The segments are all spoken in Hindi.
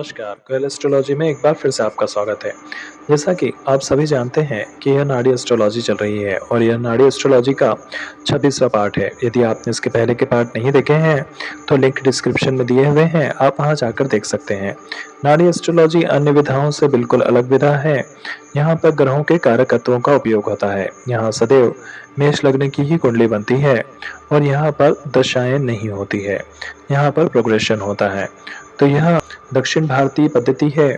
नमस्कार, कोयल एस्ट्रोलॉजी में एक बार फिर से आपका स्वागत है। जैसा कि आप सभी जानते हैं कि यह नाड़ी एस्ट्रोलॉजी चल रही है और यह नाड़ी एस्ट्रोलॉजी का 26वां पार्ट है। यदि आपने इसके पहले के पार्ट नहीं देखे हैं, तो लिंक डिस्क्रिप्शन में दिए हुए हैं, आप वहां जाकर देख सकते हैं। नाड़ी एस्ट्रोलॉजी अन्य विधाओं से बिल्कुल अलग विधा है। यहाँ पर ग्रहों के कारकत्वों का उपयोग होता है। यहाँ सदैव मेष लग्न की ही कुंडली बनती है और यहाँ पर दशाएं नहीं होती है। यहाँ पर प्रोग्रेशन होता है। तो यह दक्षिण भारतीय पद्धति है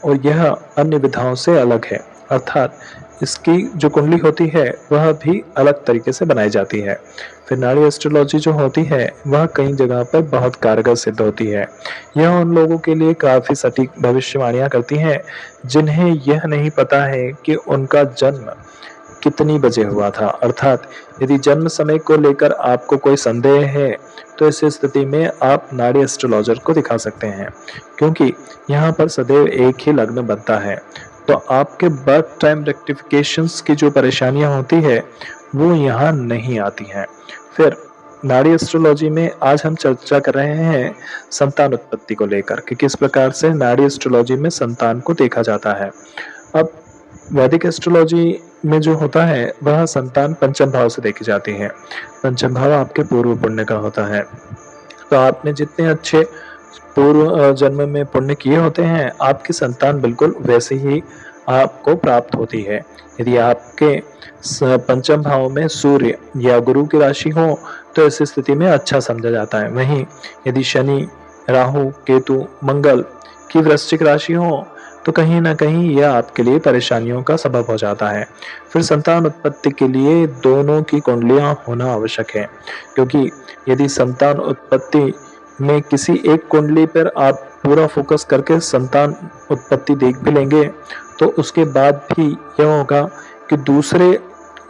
और यह अन्य विधाओं से अलग है, अर्थात इसकी जो कुंडली होती है वह भी अलग तरीके से बनाई जाती है। फिर नाड़ी एस्ट्रोलॉजी जो होती है वह कई जगह पर बहुत कारगर सिद्ध होती है। यह उन लोगों के लिए काफी सटीक भविष्यवाणियां करती हैं जिन्हें यह नहीं पता है कि उनका जन्म कितनी बजे हुआ था, अर्थात यदि जन्म समय को लेकर आपको कोई संदेह है तो इस स्थिति में आप नाड़ी एस्ट्रोलॉजर को दिखा सकते हैं, क्योंकि यहाँ पर सदैव एक ही लग्न बनता है। तो आपके बर्थ टाइम रेक्टिफिकेशंस की जो परेशानियां होती है वो यहाँ नहीं आती हैं। फिर नाड़ी एस्ट्रोलॉजी में आज हम चर्चा कर रहे हैं संतान उत्पत्ति को लेकर कि किस प्रकार से नाड़ी एस्ट्रोलॉजी में संतान को देखा जाता है। अब वैदिक एस्ट्रोलॉजी में जो होता है वह संतान पंचम भाव से देखी जाती है। पंचम भाव आपके पूर्व पुण्य का होता है। तो आपने जितने अच्छे पूर्व जन्म में पुण्य किए होते हैं, आपकी संतान बिल्कुल वैसे ही आपको प्राप्त होती है। यदि आपके पंचम भाव में सूर्य या गुरु की राशि हो तो इस स्थिति में अच्छा समझा जाता है। वहीं यदि शनि, राहु, केतु, मंगल की वृश्चिक राशि हो तो कहीं ना कहीं यह आपके लिए परेशानियों का सबब हो जाता है। फिर संतान उत्पत्ति के लिए दोनों की कुंडलियां होना आवश्यक है, क्योंकि यदि संतान उत्पत्ति में किसी एक कुंडली पर आप पूरा फोकस करके संतान उत्पत्ति देख भी लेंगे तो उसके बाद भी यह होगा कि दूसरे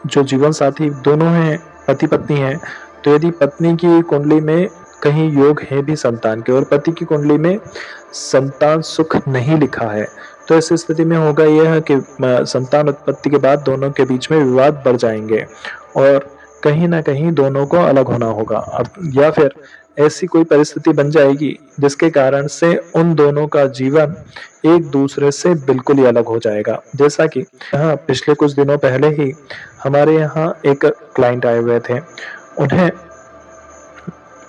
जो जीवन साथी दोनों हैं, पति पत्नी हैं, तो यदि पत्नी की कुंडली में कहीं योग है भी संतान के और पति की कुंडली में संतान सुख नहीं लिखा है, तो इस स्थिति में होगा यह कि संतान उत्पत्ति के बाद दोनों के बीच में विवाद बढ़ जाएंगे और कहीं ना कहीं दोनों को अलग होना होगा। अब या फिर ऐसी कोई परिस्थिति बन जाएगी जिसके कारण से उन दोनों का जीवन एक दूसरे से बिल्कुल ही अलग हो जाएगा। जैसा कि यहाँ पिछले कुछ दिनों पहले ही हमारे यहाँ एक क्लाइंट आए हुए थे। उन्हें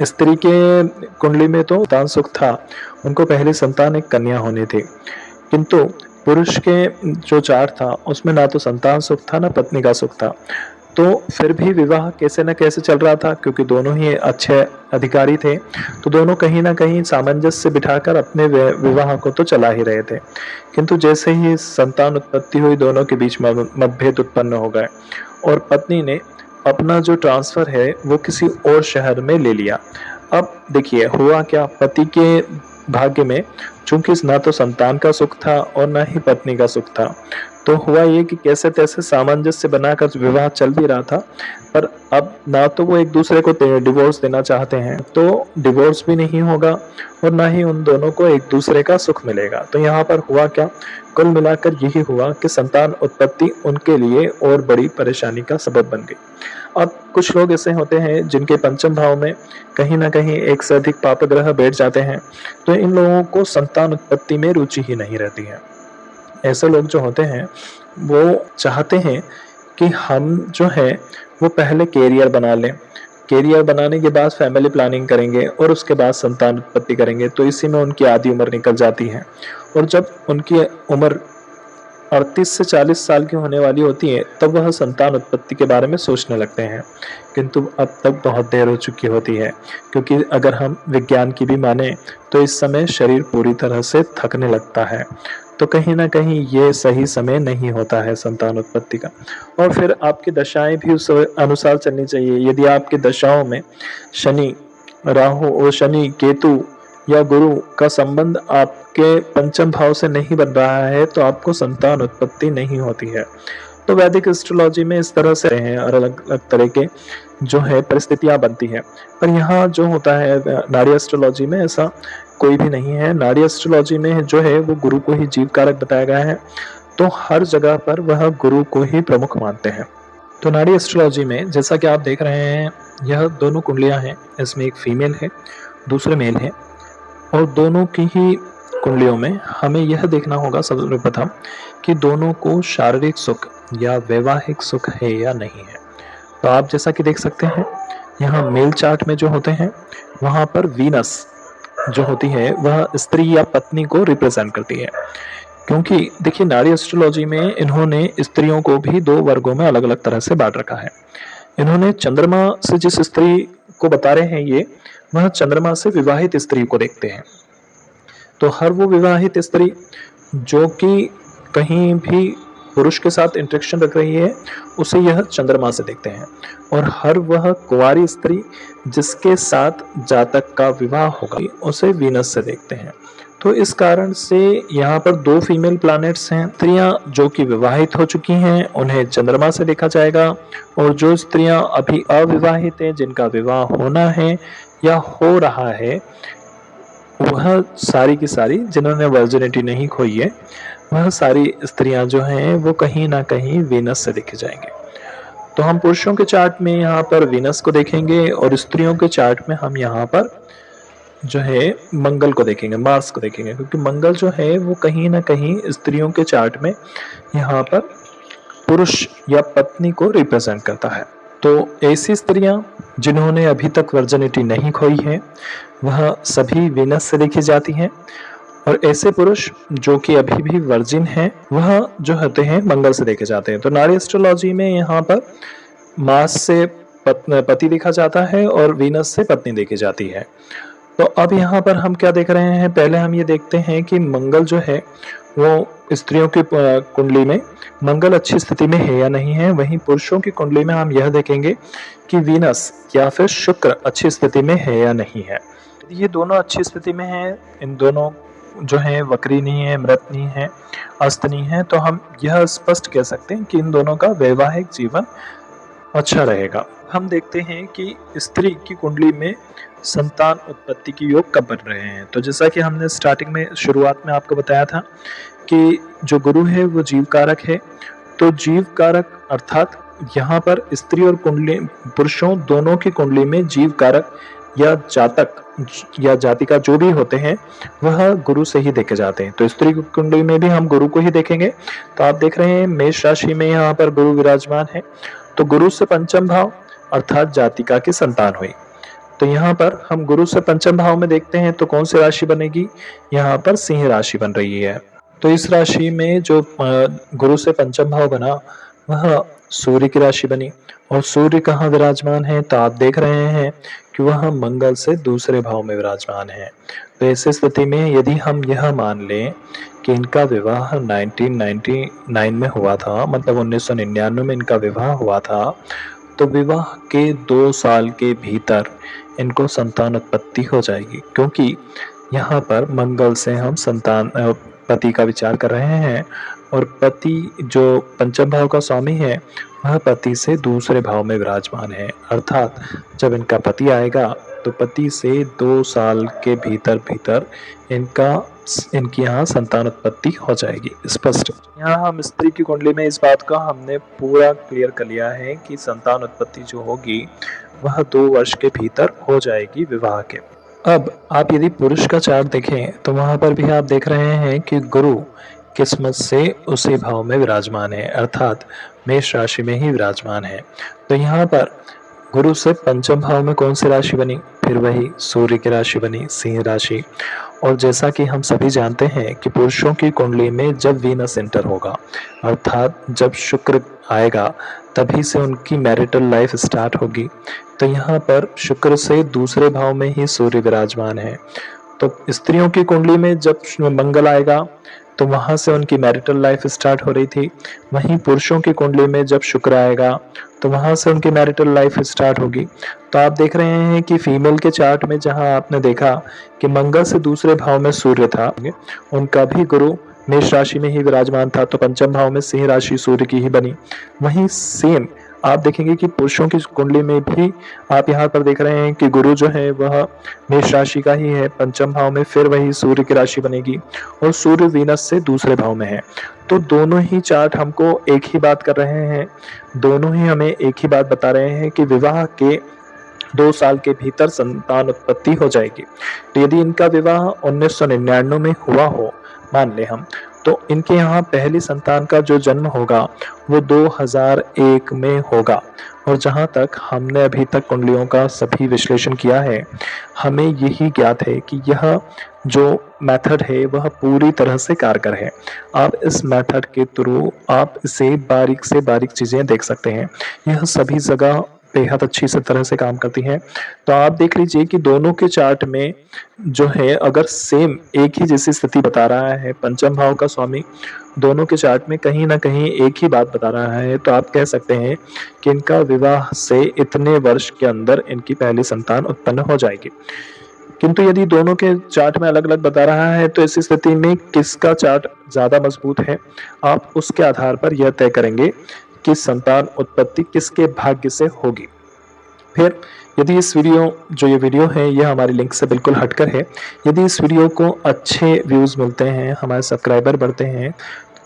स्त्री के कुंडली में तो संतान सुख था, उनको पहली संतान एक कन्या होनी थी, किंतु पुरुष के जो चार्ट था उसमें ना तो संतान सुख था ना पत्नी का सुख था। तो फिर भी विवाह कैसे न कैसे चल रहा था, क्योंकि दोनों ही अच्छे अधिकारी थे, तो दोनों कहीं ना कहीं सामंजस्य बिठाकर अपने विवाह को तो चला ही रहे थे। किंतु जैसे ही संतान उत्पत्ति हुई, दोनों के बीच में मतभेद उत्पन्न हो गए और पत्नी ने अपना जो ट्रांसफर है वो किसी और शहर में ले लिया। अब देखिए हुआ क्या, पति के भाग्य में चूंकि ना तो संतान का सुख था और ना ही पत्नी का सुख था, तो हुआ ये कि कैसे तैसे सामंजस्य बनाकर विवाह चल भी रहा था, पर अब ना तो वो एक दूसरे को डिवोर्स देना चाहते हैं, तो डिवोर्स भी नहीं होगा और ना ही उन दोनों को एक दूसरे का सुख मिलेगा। तो यहाँ पर हुआ क्या, कुल मिलाकर यही हुआ कि संतान उत्पत्ति उनके लिए और बड़ी परेशानी का सबब बन गई। अब कुछ लोग ऐसे होते हैं जिनके पंचम भाव में कहीं ना कहीं एक से अधिक पाप ग्रह बैठ जाते हैं, तो इन लोगों को संतान उत्पत्ति में रुचि ही नहीं रहती है। ऐसे लोग जो होते हैं वो चाहते हैं कि हम जो है वो पहले कैरियर बना लें, कैरियर बनाने के बाद फैमिली प्लानिंग करेंगे और उसके बाद संतान उत्पत्ति करेंगे, तो इसी में उनकी आधी उम्र निकल जाती है। और जब उनकी उम्र 38 से 40 साल की होने वाली होती है तब वह संतान उत्पत्ति के बारे में सोचने लगते हैं, किंतु अब तक बहुत देर हो चुकी होती है, क्योंकि अगर हम विज्ञान की भी माने तो इस समय शरीर पूरी तरह से थकने लगता है। तो कहीं ना कहीं ये सही समय नहीं होता है संतान उत्पत्ति का। और फिर आपकी दशाएं भी उस अनुसार चलनी चाहिए। यदि आपकी दशाओं में शनि, राहु और शनि, केतु या गुरु का संबंध आपके पंचम भाव से नहीं बन रहा है तो आपको संतान उत्पत्ति नहीं होती है। तो वैदिक एस्ट्रोलॉजी में इस तरह से हैं और अलग अलग तरह के जो है परिस्थितियां बनती है, पर यहाँ जो होता है नाड़ी एस्ट्रोलॉजी में ऐसा कोई भी नहीं है। नाड़ी एस्ट्रोलॉजी में जो है वो गुरु को ही जीव कारक बताया गया है, तो हर जगह पर वह गुरु को ही प्रमुख मानते हैं। तो नाड़ी एस्ट्रोलॉजी में जैसा कि आप देख रहे हैं यह दोनों कुंडलियां हैं, इसमें एक फीमेल है दूसरे मेल है और दोनों की ही कुंडलियों में हमें यह देखना होगा सर्वप्रथम कि दोनों को शारीरिक सुख या वैवाहिक सुख है या नहीं है। तो आप जैसा कि देख सकते हैं, यहाँ मेल चार्ट में जो होते हैं, वहाँ पर वीनस जो होती है वह स्त्री या पत्नी को रिप्रेजेंट करती है। क्योंकि देखिए, नाड़ी एस्ट्रोलॉजी में इन्होंने स्त्रियों को भी दो वर्गों में अलग अलग तरह से बांट रखा है। इन्होंने चंद्रमा से जिस स्त्री को बता रहे हैं ये, वह चंद्रमा से विवाहित स्त्री को देखते हैं। तो हर वो विवाहित स्त्री जो कि कहीं भी पुरुष के साथ इंटरेक्शन रख रही है, उसे यह चंद्रमा से देखते हैं। और हर वह कुंवारी स्त्री जिसके साथ जातक का विवाह होगा, उसे वीनस से देखते हैं। तो इस कारण से यहाँ पर दो फीमेल प्लैनेट्स हैं। स्त्रियां जो कि विवाहित हो चुकी हैं उन्हें चंद्रमा से देखा जाएगा, और जो स्त्रियां अभी अविवाहित हैं, जिनका विवाह होना है या हो रहा है, वह सारी की सारी, जिन्होंने वर्जिनिटी नहीं खोई है, वह सारी स्त्रियां जो हैं वो कहीं ना कहीं वीनस से देखे जाएंगे। तो हम पुरुषों के चार्ट में यहाँ पर वीनस को देखेंगे, और स्त्रियों के चार्ट में हम यहाँ पर जो है मंगल को देखेंगे, मार्स को देखेंगे। क्योंकि मंगल जो है वो कहीं ना कहीं स्त्रियों के चार्ट में यहाँ पर पुरुष या पत्नी को रिप्रेजेंट करता है। तो ऐसी स्त्रियां जिन्होंने अभी तक वर्जिनिटी नहीं खोई है, वह सभी वीनस से देखी जाती हैं। और ऐसे पुरुष जो कि अभी भी वर्जिन हैं, वह जो होते हैं मंगल से देखे जाते हैं। तो नाड़ी एस्ट्रोलॉजी में यहाँ पर मार्स से पति देखा जाता है और वीनस से पत्नी देखी जाती है। तो अब यहाँ पर हम क्या देख रहे हैं, पहले हम ये देखते हैं कि मंगल जो है वो स्त्रियों की कुंडली में मंगल अच्छी स्थिति में है या नहीं है। वहीं पुरुषों की कुंडली में हम यह देखेंगे कि वीनस या फिर शुक्र अच्छी स्थिति में है या नहीं है। ये दोनों अच्छी स्थिति में हैं, इन दोनों जो है वक्री नहीं है, मृत नहीं है, अस्त नहीं है, तो हम यह स्पष्ट कह सकते हैं कि इन दोनों का वैवाहिक जीवन अच्छा रहेगा। हम देखते हैं कि स्त्री की कुंडली में संतान उत्पत्ति की योग कब बन रहे हैं। तो जैसा कि हमने स्टार्टिंग में, शुरुआत में आपको बताया था कि जो गुरु है वो जीव कारक है। तो जीव कारक अर्थात यहाँ पर स्त्री और कुंडली, पुरुषों दोनों की कुंडली में जीव कारक या जातक या जातिका जो भी होते हैं, वह गुरु से ही देखे जाते हैं। तो स्त्री की कुंडली में भी हम गुरु को ही देखेंगे। तो आप देख रहे हैं मेष राशि में यहाँ पर गुरु विराजमान है। तो गुरु से पंचम भाव अर्थात जातिका की संतान हुई। तो यहाँ पर हम गुरु से पंचम भाव में देखते हैं तो कौन सी राशि बनेगी, यहाँ पर सिंह राशि बन रही है। तो इस राशि में जो गुरु से पंचम भाव बना, वह सूर्य की राशि बनी। और सूर्य कहाँ विराजमान है, तो आप देख रहे हैं कि वह मंगल से दूसरे भाव में विराजमान है। तो ऐसी स्थिति में यदि हम यह मान लें कि इनका विवाह 1999 में हुआ था, मतलब 1999 में इनका विवाह हुआ था, तो विवाह के 2 साल के भीतर इनको संतान उत्पत्ति हो जाएगी। क्योंकि यहाँ पर मंगल से हम संतान पति का विचार कर रहे हैं, और पति जो पंचम भाव का स्वामी है, वह पति से दूसरे भाव में विराजमान है। अर्थात जब इनका पति आएगा तो पति से 2 साल के भीतर इनकी यहाँ संतान उत्पत्ति हो जाएगी। स्पष्ट। यहाँ हम स्त्री की कुंडली में इस बात का हमने पूरा क्लियर कर लिया है कि संतान उत्पत्ति जो होगी वह 2 वर्ष के भीतर हो जाएगी विवाह के। अब आप यदि पुरुष का चार्ट देखें तो वहां पर भी आप देख रहे हैं कि गुरु किस्मत से उसी भाव में विराजमान है, अर्थात मेष राशि में ही विराजमान है। तो यहाँ पर गुरु से पंचम भाव में कौन सी राशि बनी, फिर वही सूर्य की राशि बनी, सिंह राशि। और जैसा कि हम सभी जानते हैं कि पुरुषों की कुंडली में जब वीनस एंटर होगा, अर्थात जब शुक्र आएगा, तभी से उनकी मैरिटल लाइफ स्टार्ट होगी। तो यहाँ पर शुक्र से दूसरे भाव में ही सूर्य विराजमान है। तो स्त्रियों की कुंडली में जब मंगल आएगा तो वहां से उनकी मैरिटल लाइफ स्टार्ट हो रही थी। वहीं पुरुषों की कुंडली में जब शुक्र आएगा तो वहां से उनकी मैरिटल लाइफ स्टार्ट होगी। तो आप देख रहे हैं कि फीमेल के चार्ट में जहां आपने देखा कि मंगल से दूसरे भाव में सूर्य था, उनका भी गुरु मेष राशि में ही विराजमान था, तो पंचम भाव में सिंह राशि सूर्य की ही बनी। वहीं सेम आप देखेंगे कि पुरुषों की कुंडली में भी आप यहाँ पर देख रहे हैं कि गुरु जो है वह मेष राशि का ही है, पंचम भाव में फिर वही सूर्य की राशि बनेगी, और सूर्य वीनस से दूसरे भाव में है। तो दोनों ही चार्ट हमको एक ही बात कर रहे हैं, दोनों ही हमें एक ही बात बता रहे हैं कि विवाह के 2 साल के भीतर संतान उत्पत्ति हो जाएगी। तो यदि इनका विवाह 1999 में हुआ हो, मान लें हम, तो इनके यहाँ पहली संतान का जो जन्म होगा वो 2001 में होगा। और जहाँ तक हमने अभी तक कुंडलियों का सभी विश्लेषण किया है, हमें यही ज्ञात है कि यह जो मेथड है वह पूरी तरह से कारगर है। आप इस मेथड के थ्रू आप इसे बारीक से बारीक चीज़ें देख सकते हैं। यह सभी जगह बेहद अच्छी से तरह से काम करती हैं। तो आप देख लीजिए कि दोनों के चार्ट में जो है अगर सेम एक ही जैसी स्थिति बता रहा है, पंचम भाव का स्वामी दोनों के चार्ट में कहीं न कहीं एक ही बात बता रहा है, तो आप कह सकते हैं कि इनका विवाह से इतने वर्ष के अंदर इनकी पहली संतान उत्पन्न हो जाएगी। किंतु यदि दोनों के चार्ट में अलग-अलग बता रहा है, तो ऐसी स्थिति में किसका चार्ट ज़्यादा मजबूत है, आप उसके आधार पर यह तय करेंगे कि संतान उत्पत्ति किसके भाग्य से होगी। फिर यदि ये वीडियो है यह हमारी लिंक से बिल्कुल हटकर है। यदि इस वीडियो को अच्छे व्यूज़ मिलते हैं, हमारे सब्सक्राइबर बढ़ते हैं,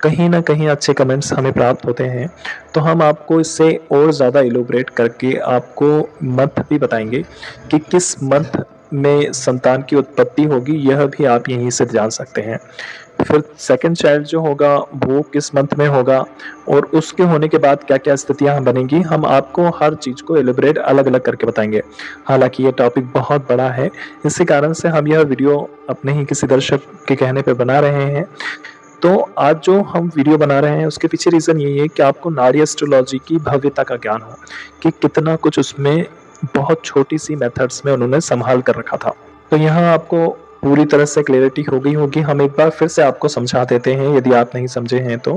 कहीं न कहीं अच्छे कमेंट्स हमें प्राप्त होते हैं, तो हम आपको इससे और ज़्यादा इलैबोरेट करके आपको मंथ भी बताएँगे कि किस मंथ में संतान की उत्पत्ति होगी, यह भी आप यहीं से जान सकते हैं। फिर सेकंड चाइल्ड जो होगा वो किस मंथ में होगा और उसके होने के बाद क्या-क्या स्थितियाँ बनेंगी, हम आपको हर चीज़ को इलैबोरेट अलग-अलग करके बताएँगे। हालाँकि ये टॉपिक बहुत बड़ा है, इसी कारण से हम यह वीडियो अपने ही किसी दर्शक के कहने पे बना रहे हैं। तो आज जो हम वीडियो बना रहे हैं उसके पीछे रीज़न यही है कि आपको नाड़ी एस्ट्रोलॉजी की भव्यता का ज्ञान हो, कि कितना कुछ उसमें बहुत छोटी-सी मेथड्स में उन्होंने सँभाल कर रखा था। तो यहाँ आपको पूरी तरह से क्लैरिटी हो गई होगी। हम एक बार फिर से आपको समझा देते हैं यदि आप नहीं समझे हैं तो।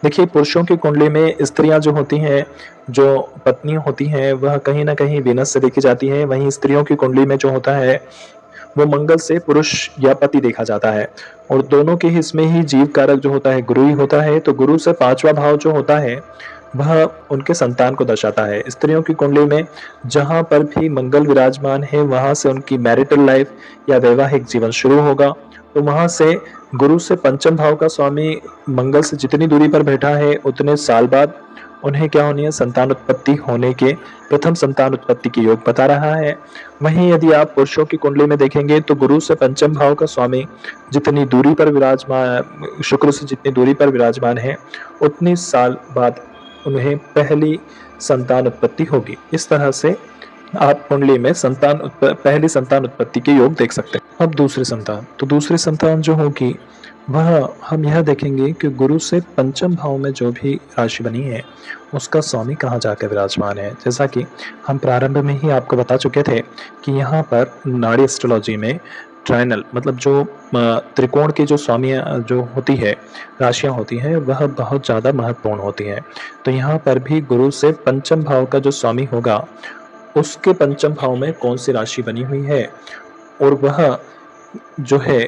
देखिए, पुरुषों की कुंडली में स्त्रियाँ जो होती हैं, जो पत्नियाँ होती हैं, वह कहीं न कहीं वीनस से देखी जाती हैं। वहीं स्त्रियों की कुंडली में जो होता है वो मंगल से पुरुष या पति देखा जाता है। और दोनों के ही इसमें ही जीव कारक जो होता है गुरु ही होता है। तो गुरु से 5वां भाव जो होता है वह उनके संतान को दर्शाता है। स्त्रियों की कुंडली में जहाँ पर भी मंगल विराजमान है वहाँ से उनकी मैरिटल लाइफ या वैवाहिक जीवन शुरू होगा। तो वहाँ से गुरु से पंचम भाव का स्वामी मंगल से जितनी दूरी पर बैठा है उतने साल बाद उन्हें क्या होनी है, संतान उत्पत्ति होने के प्रथम संतान उत्पत्ति के योग बता रहा है। वहीं यदि आप पुरुषों की कुंडली में देखेंगे तो गुरु से पंचम भाव का स्वामी जितनी दूरी पर विराजमान, शुक्र से जितनी दूरी पर विराजमान है उतनी साल बाद उन्हें पहली संतान उत्पत्ति होगी। इस तरह से आप कुंडली में पहली संतान उत्पत्ति के योग देख सकते हैं। अब दूसरी संतान, तो दूसरी संतान जो होगी वह हम यह देखेंगे कि गुरु से पंचम भाव में जो भी राशि बनी है उसका स्वामी कहाँ जाकर विराजमान है। जैसा कि हम प्रारंभ में ही आपको बता चुके थे कि यहाँ पर नाड़ी एस्ट्रोलॉजी में ट्रायनल मतलब जो त्रिकोण की जो स्वामी जो होती है, राशियाँ होती हैं, वह बहुत ज़्यादा महत्वपूर्ण होती हैं। तो यहाँ पर भी गुरु से पंचम भाव का जो स्वामी होगा उसके पंचम भाव में कौन सी राशि बनी हुई है और वह जो है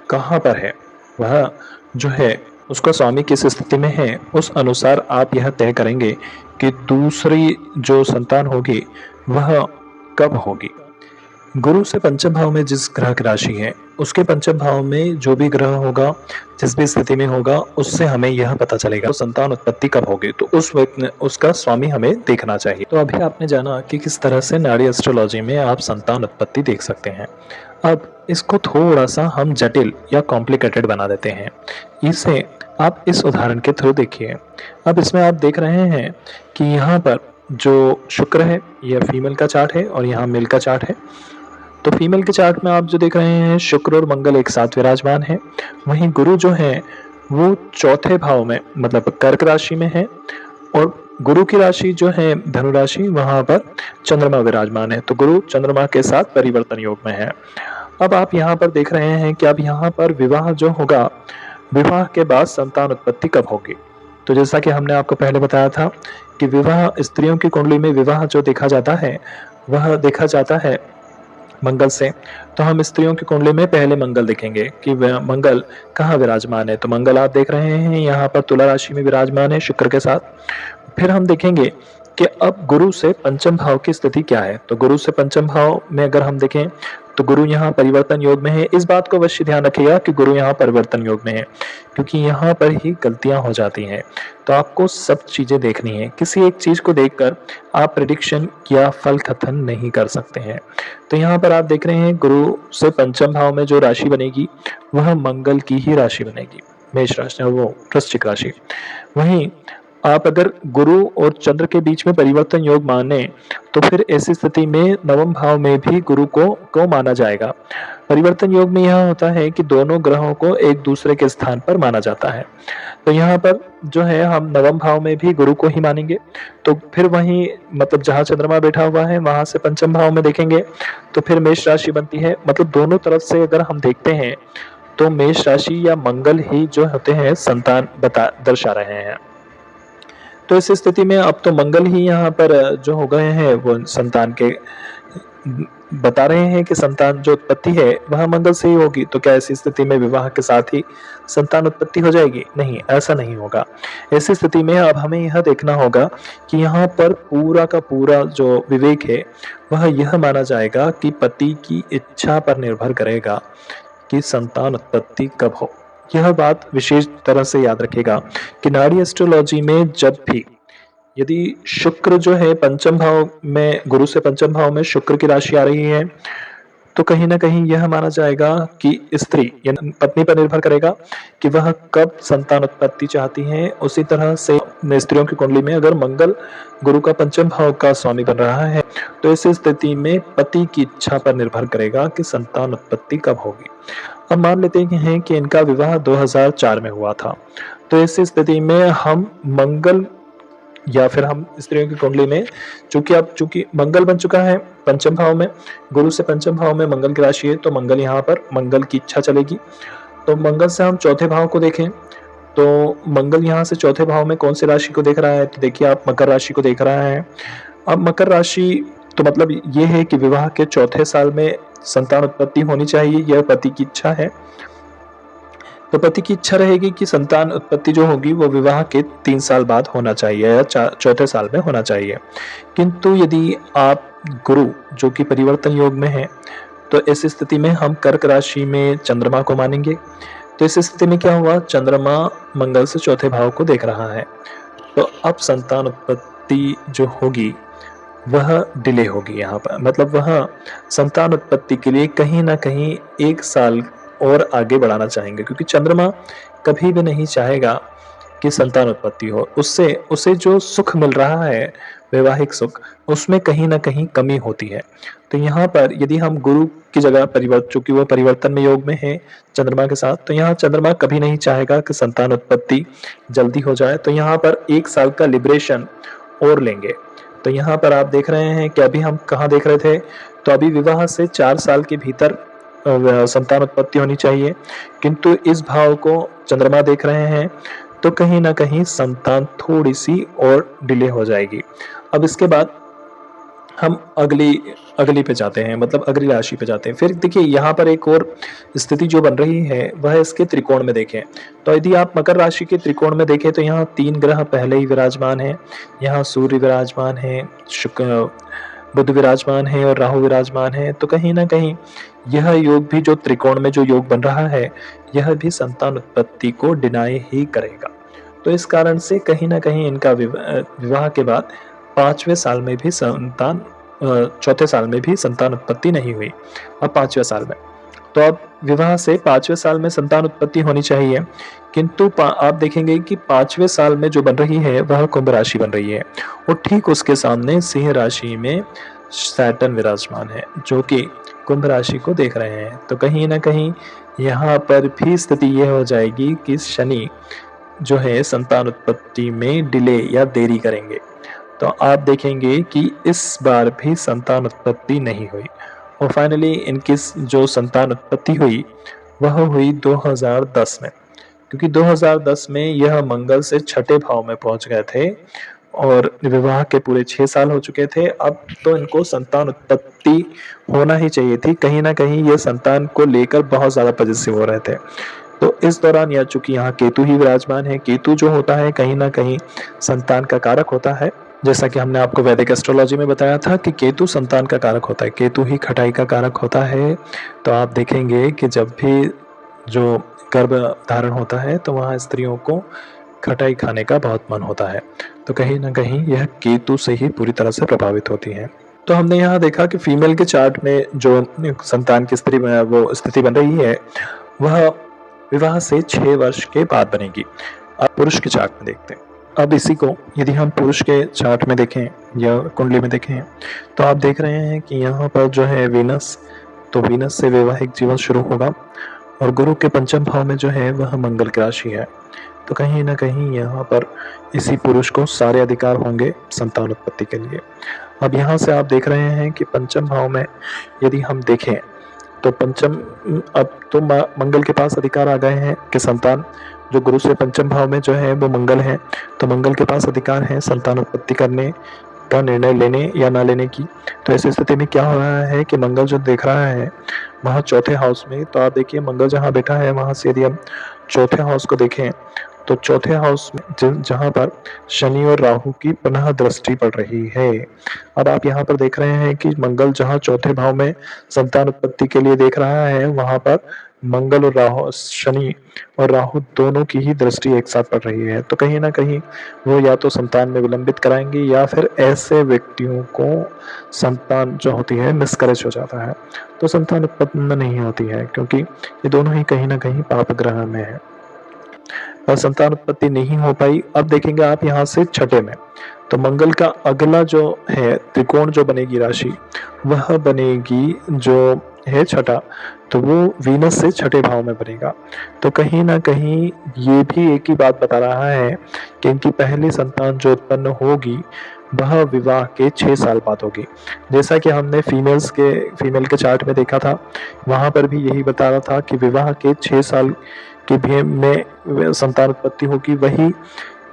कहाँ पर है, वह जो है उसका स्वामी किस स्थिति में है, उस अनुसार आप यह तय करेंगे कि दूसरी जो संतान होगी वह कब होगी। गुरु से पंचम भाव में जिस ग्रह की राशि है उसके पंचम भाव में जो भी ग्रह होगा, जिस भी स्थिति में होगा, उससे हमें यह पता चलेगा तो संतान उत्पत्ति कब होगी। तो उस वक्त उसका स्वामी हमें देखना चाहिए। तो अभी आपने जाना कि किस तरह से नाड़ी एस्ट्रोलॉजी में आप संतान उत्पत्ति देख सकते हैं। अब इसको थोड़ा सा हम जटिल या कॉम्प्लिकेटेड बना देते हैं। इसे आप इस उदाहरण के थ्रू देखिए। अब इसमें आप देख रहे हैं कि यहाँ पर जो शुक्र है यह फीमेल का चार्ट है और यहाँ मेल का चार्ट है। तो फीमेल के चार्ट में आप जो देख रहे हैं शुक्र और मंगल एक साथ विराजमान है। वहीं गुरु जो है वो चौथे भाव में मतलब कर्क राशि में है और गुरु की राशि जो है धनु राशि, वहां पर चंद्रमा विराजमान है। तो गुरु चंद्रमा के साथ परिवर्तन योग में है। अब आप यहाँ पर देख रहे हैं कि अब यहाँ पर विवाह जो होगा, विवाह के बाद संतान उत्पत्ति कब होगी। तो जैसा कि हमने आपको पहले बताया था कि विवाह स्त्रियों की कुंडली में विवाह जो देखा जाता है वह देखा जाता है मंगल से। तो हम स्त्रियों की कुंडली में पहले मंगल देखेंगे कि मंगल कहाँ विराजमान है। तो मंगल आप देख रहे हैं यहाँ पर तुला राशि में विराजमान है शुक्र के साथ। फिर हम देखेंगे कि अब गुरु से पंचम भाव की स्थिति क्या है। तो गुरु से पंचम भाव में अगर हम देखें तो गुरु यहाँ परिवर्तन योग में है। इस बात को अवश्य ध्यान रखिएगा कि गुरु यहाँ परिवर्तन योग में है, क्योंकि यहाँ पर ही गलतियां हो जाती हैं। तो आपको सब चीजें देखनी है, किसी एक चीज को देखकर आप प्रिडिक्शन या फल कथन नहीं कर सकते हैं। तो यहाँ पर आप देख रहे हैं गुरु से पंचम भाव में जो राशि बनेगी वह मंगल की ही राशि बनेगी, मेष राशि, वो वृश्चिक राशि। वहीं आप अगर गुरु और चंद्र के बीच में परिवर्तन योग माने तो फिर ऐसी स्थिति में नवम भाव में भी गुरु को माना जाएगा। परिवर्तन योग में यह होता है कि दोनों ग्रहों को एक दूसरे के स्थान पर माना जाता है। तो यहाँ पर जो है हम नवम भाव में भी गुरु को ही मानेंगे। तो फिर वहीं मतलब जहाँ चंद्रमा बैठा हुआ है वहां से पंचम भाव में देखेंगे तो फिर मेष राशि बनती है। मतलब दोनों तरफ से अगर हम देखते हैं तो मेष राशि या मंगल ही जो होते हैं संतान दर्शा रहे हैं। तो इस स्थिति में अब तो मंगल ही यहाँ पर जो हो गए हैं वो संतान के बता रहे हैं कि संतान जो उत्पत्ति है वह मंगल से ही होगी। तो क्या ऐसी स्थिति में विवाह के साथ ही संतान उत्पत्ति हो जाएगी? नहीं, ऐसा नहीं होगा। ऐसी स्थिति में अब हमें यह देखना होगा कि यहाँ पर पूरा का पूरा जो विवेक है वह यह माना जाएगा कि पति की इच्छा पर निर्भर करेगा कि संतान उत्पत्ति कब हो। यह बात विशेष तरह से याद रखेगा कि नाड़ी एस्ट्रोलॉजी में जब भी यदि शुक्र जो है पंचम भाव में, गुरु से पंचम भाव में शुक्र की राशि आ रही है तो कहीं ना कहीं यह माना जाएगा कि स्त्री यानी पत्नी पर निर्भर करेगा कि वह कब संतान उत्पत्ति चाहती है। उसी तरह से स्त्रियों की कुंडली में अगर मंगल गुरु का पंचम भाव का स्वामी बन रहा है तो इस स्थिति में पति की इच्छा पर निर्भर करेगा कि संतान उत्पत्ति कब होगी। अब मान लेते हैं कि इनका विवाह 2004 में हुआ था। तो इस स्थिति में हम मंगल या फिर हम स्त्रियों की कुंडली में चूंकि मंगल बन चुका है पंचम भाव में, गुरु से पंचम भाव में मंगल की राशि है तो मंगल यहाँ पर मंगल की इच्छा चलेगी। तो मंगल से हम चौथे भाव को देखें तो मंगल यहाँ से चौथे भाव में कौन सी राशि को देख रहा है? तो देखिए आप मकर राशि को देख रहा है। अब मकर राशि तो मतलब ये है कि विवाह के चौथे साल में संतान उत्पत्ति होनी चाहिए, यह पति की इच्छा है। तो पति की इच्छा रहेगी कि संतान उत्पत्ति जो होगी वो विवाह के 3 साल बाद होना चाहिए या चौथे साल में होना चाहिए। किंतु यदि आप गुरु जो कि परिवर्तन योग में है तो इस स्थिति में हम कर्क राशि में चंद्रमा को मानेंगे। तो इस स्थिति में क्या हुआ, चंद्रमा मंगल से चौथे भाव को देख रहा है। तो अब संतान उत्पत्ति जो होगी वह डिले होगी। यहाँ पर मतलब वह संतान उत्पत्ति के लिए कहीं ना कहीं 1 साल और आगे बढ़ाना चाहेंगे, क्योंकि चंद्रमा कभी भी नहीं चाहेगा कि संतान उत्पत्ति हो। उससे उसे जो सुख मिल रहा है वैवाहिक सुख, उसमें कहीं ना कहीं कमी होती है। तो यहाँ पर यदि हम गुरु की जगह चूंकि वो परिवर्तन में योग में है चंद्रमा के साथ, तो यहाँ चंद्रमा कभी नहीं चाहेगा कि संतान उत्पत्ति जल्दी हो जाए। तो यहाँ पर 1 साल का लिबरेशन और लेंगे। तो यहाँ पर आप देख रहे हैं कि अभी हम कहाँ देख रहे थे, तो अभी विवाह से 4 साल के भीतर संतान उत्पत्ति होनी चाहिए, किंतु इस भाव को चंद्रमा देख रहे हैं तो कहीं ना कहीं संतान थोड़ी सी और डिले हो जाएगी। अब इसके बाद हम अगली पे जाते हैं, मतलब अगली राशि पे जाते हैं। फिर देखिए यहाँ पर एक और स्थिति जो बन रही है वह इसके त्रिकोण में देखें। तो यदि आप मकर राशि के त्रिकोण में देखें तो यहाँ 3 ग्रह पहले ही विराजमान है। यहाँ सूर्य विराजमान है, शुक्र बुध विराजमान है और राहु विराजमान है। तो कहीं ना कहीं यह योग भी जो त्रिकोण में जो योग बन रहा है यह भी संतान उत्पत्ति को डिनाई ही करेगा। तो इस कारण से कहीं ना कहीं इनका विवाह के बाद 5वें साल में भी चौथे साल में भी संतान उत्पत्ति नहीं हुई। अब 5वें साल में, तो अब विवाह से 5वें साल में संतान उत्पत्ति होनी चाहिए, किंतु आप देखेंगे कि 5वें साल में जो बन रही है वह कुंभ राशि बन रही है और ठीक उसके सामने सिंह राशि में सैटर्न विराजमान है जो कि कुंभ राशि को देख रहे हैं। तो कहीं ना कहीं यहाँ पर भी स्थिति यह हो जाएगी कि शनि जो है संतान उत्पत्ति में डिले या देरी करेंगे। तो आप देखेंगे कि इस बार भी संतान उत्पत्ति नहीं हुई और फाइनली इनकी जो संतान उत्पत्ति हुई वह हुई 2010 में, क्योंकि 2010 में यह मंगल से 6ठे भाव में पहुंच गए थे और विवाह के पूरे 6 साल हो चुके थे। अब तो इनको संतान उत्पत्ति होना ही चाहिए थी। कहीं ना कहीं ये संतान को लेकर बहुत ज्यादा पॉजिटिव हो रहे थे। तो इस दौरान चूंकि यहाँ केतु ही विराजमान है, केतु जो होता है कहीं ना कहीं संतान का कारक होता है। जैसा कि हमने आपको वैदिक एस्ट्रोलॉजी में बताया था कि केतु संतान का कारक होता है, केतु ही खटाई का कारक होता है। तो आप देखेंगे कि जब भी जो गर्भ धारण होता है तो वहाँ स्त्रियों को खटाई खाने का बहुत मन होता है। तो कहीं न कहीं यह केतु से ही पूरी तरह से प्रभावित होती हैं। तो हमने यहाँ देखा कि फीमेल के चार्ट में जो संतान की वो स्थिति बन रही है, वह विवाह से 6 वर्ष के बाद बनेगी। अब पुरुष के चार्ट में देखते हैं। अब इसी को यदि हम पुरुष के चार्ट में देखें या कुंडली में देखें, तो आप देख रहे हैं कि यहाँ पर जो है वीनस, तो वीनस से वैवाहिक जीवन शुरू होगा और गुरु के पंचम भाव में जो है वह मंगल की राशि है। तो कहीं न कहीं यहाँ पर इसी पुरुष को सारे अधिकार होंगे संतान उत्पत्ति के लिए। अब यहाँ से आप देख रहे हैं कि पंचम भाव में यदि हम देखें तो पंचम, अब तो मंगल के पास अधिकार आ गए हैं कि संतान, जो गुरु से पंचम भाव में जो है वो मंगल है, तो मंगल के पास अधिकार है संतान उत्पत्ति करने का, निर्णय लेने या ना लेने की। तो ऐसी स्थिति में क्या हो रहा है कि मंगल जो देख रहा है वहाँ चौथे हाउस में, तो आप देखिए मंगल जहाँ बैठा है वहाँ से यदि हम चौथे हाउस को देखें तो चौथे हाउस में जहाँ पर शनि और राहु की पुनः दृष्टि पड़ रही है। अब आप यहाँ पर देख रहे हैं कि मंगल जहाँ चौथे भाव में संतान उत्पत्ति के लिए देख रहा है, वहाँ पर मंगल और राहु, शनि और राहु दोनों की ही दृष्टि एक साथ पड़ रही है। तो कहीं ना कहीं वो या तो संतान में विलंबित कराएंगे या फिर ऐसे व्यक्तियों को संतान जो होती है मिसकैरेज हो जाता है, तो संतान उत्पन्न नहीं होती है, क्योंकि ये दोनों ही कहीं ना कहीं पाप ग्रह में है और संतान उत्पत्ति नहीं हो पाई। अब देखेंगे आप यहाँ से छठे में, तो मंगल का अगला जो है त्रिकोण जो बनेगी राशि, वह बनेगी जो है छठा, तो वो वीनस से छठे भाव में बनेगा। तो कहीं ना कहीं ये भी एक ही बात बता रहा है कि इनकी पहली संतान जो उत्पन्न होगी वह विवाह के 6 साल बाद होगी। जैसा कि हमने फीमेल के चार्ट में देखा था, वहाँ पर भी यही बता रहा था कि विवाह के 6 साल के भी में संतान उत्पत्ति होगी। वही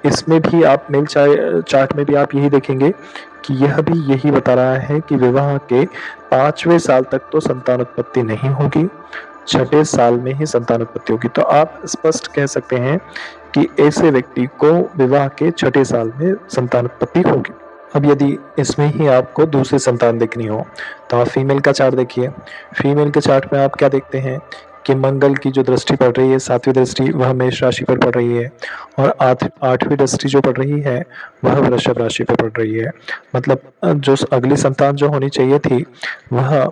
इसमें भी आप मेल चार्ट में भी आप यही देखेंगे कि यह भी यही बता रहा है कि विवाह के 5वें साल तक तो संतान उत्पत्ति नहीं होगी, 6ठे साल में ही संतान उत्पत्ति होगी। तो आप स्पष्ट कह सकते हैं कि ऐसे व्यक्ति को विवाह के 6ठे साल में संतान उत्पत्ति होगी। अब यदि इसमें ही आपको दूसरी संतान देखनी हो तो आप फीमेल का चार्ट देखिए। फीमेल के चार्ट में आप क्या देखते हैं कि मंगल की जो दृष्टि पड़ रही है, 7वीं दृष्टि, वह मेष राशि पर पड़ रही है और 8वीं दृष्टि जो पड़ रही है वह वृषभ राशि पर पड़ रही है। मतलब जो अगली संतान जो होनी चाहिए थी वह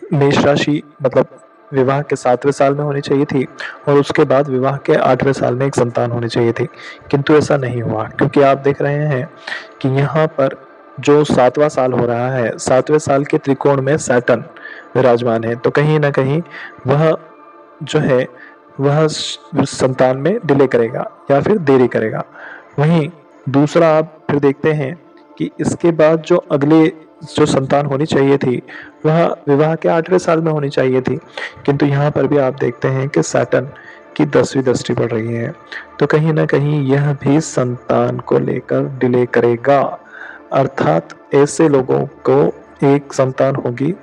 मेष राशि, मतलब विवाह के 7वें साल में होनी चाहिए थी और उसके बाद विवाह के 8वें साल में एक संतान होनी चाहिए थी, किंतु ऐसा नहीं हुआ, क्योंकि आप देख रहे हैं कि यहाँ पर जो 7वां साल हो रहा है, 7वें साल के त्रिकोण में सैटर्न विराजमान है, तो कहीं ना कहीं वह जो है वह संतान में डिले करेगा या फिर देरी करेगा। वहीं दूसरा आप फिर देखते हैं कि इसके बाद जो अगले जो संतान होनी चाहिए थी वह विवाह के 8वें साल में होनी चाहिए थी, किंतु यहाँ पर भी आप देखते हैं कि सैटर्न की 10वीं दृष्टि पड़ रही है, तो कहीं ना कहीं यह भी संतान को लेकर डिले करेगा। अर्थात ऐसे लोगों को एक संतान होगी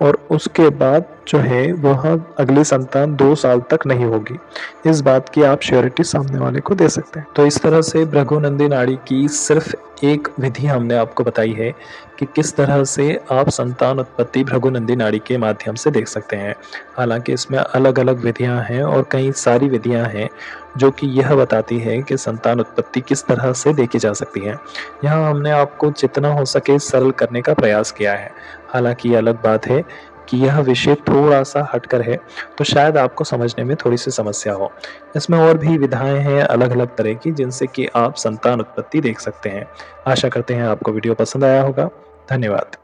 और उसके बाद जो है वह अगली संतान 2 साल तक नहीं होगी। इस बात की आप श्योरिटी सामने वाले को दे सकते हैं। तो इस तरह से भृगुनंदी नाड़ी की सिर्फ एक विधि हमने आपको बताई है कि किस तरह से आप संतान उत्पत्ति भृगुनंदी नाड़ी के माध्यम से देख सकते हैं। हालांकि इसमें अलग अलग विधियां हैं और कई सारी विधियां हैं जो कि यह बताती है कि संतान उत्पत्ति किस तरह से देखी जा सकती है। यहाँ हमने आपको जितना हो सके सरल करने का प्रयास किया है। हालांकि ये अलग बात है कि यह विषय थोड़ा सा हटकर है, तो शायद आपको समझने में थोड़ी सी समस्या हो। इसमें और भी विधाएं हैं अलग अलग तरह की जिनसे कि आप संतान उत्पत्ति देख सकते हैं। आशा करते हैं आपको वीडियो पसंद आया होगा। धन्यवाद।